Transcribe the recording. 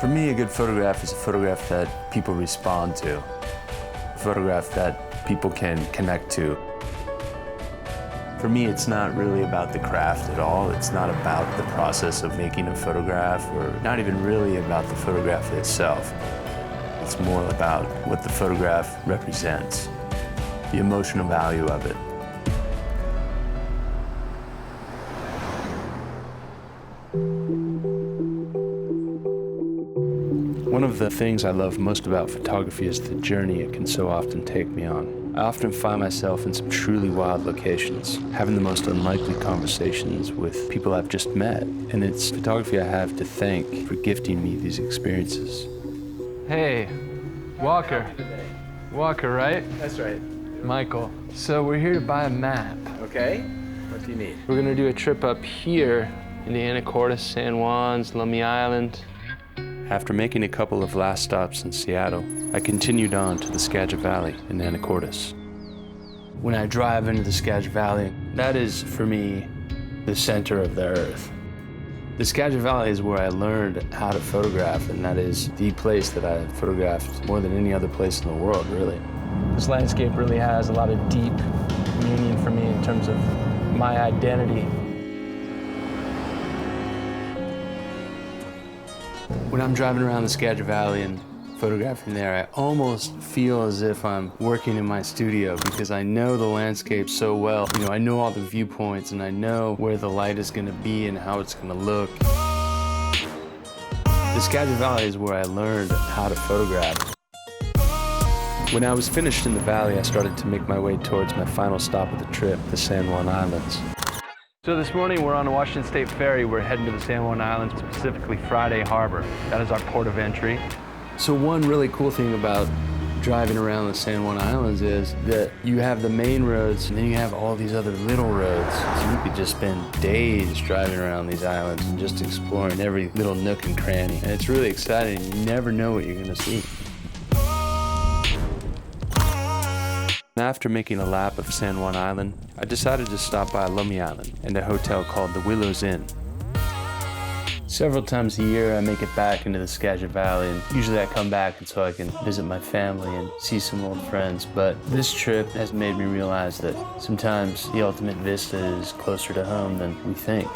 For me, a good photograph is a photograph that people respond to, a photograph that people can connect to. For me, it's not really about the craft at all. It's not about the process of making a photograph, or not even really about the photograph itself. It's more about what the photograph represents, the emotional value of it. One of the things I love most about photography is the journey it can so often take me on. I often find myself in some truly wild locations, having the most unlikely conversations with people I've just met. And it's photography I have to thank for gifting me these experiences. Hey, Walker. Walker, right? That's right. Michael. So we're here to buy a map. Okay. What do you need? We're gonna do a trip up here into Anacortes, San Juan's, Lummi Island. After making a couple of last stops in Seattle, I continued on to the Skagit Valley in Anacortes. When I drive into the Skagit Valley, that is, for me, the center of the earth. The Skagit Valley is where I learned how to photograph, and that is the place that I photographed more than any other place in the world, really. This landscape really has a lot of deep meaning for me in terms of my identity. When I'm driving around the Skagit Valley and photographing there, I almost feel as if I'm working in my studio because I know the landscape so well. You know, I know all the viewpoints and I know where the light is going to be and how it's going to look. The Skagit Valley is where I learned how to photograph. When I was finished in the valley, I started to make my way towards my final stop of the trip, the San Juan Islands. So this morning we're on the Washington State Ferry. We're heading to the San Juan Islands, specifically Friday Harbor. That is our port of entry. So one really cool thing about driving around the San Juan Islands is that you have the main roads and then you have all these other little roads. So you could just spend days driving around these islands and just exploring every little nook and cranny. And it's really exciting. You never know what you're gonna see. After making a lap of San Juan Island, I decided to stop by Lummi Island and a hotel called the Willows Inn. Several times a year I make it back into the Skagit Valley, and usually I come back so I can visit my family and see some old friends, but this trip has made me realize that sometimes the ultimate vista is closer to home than we think.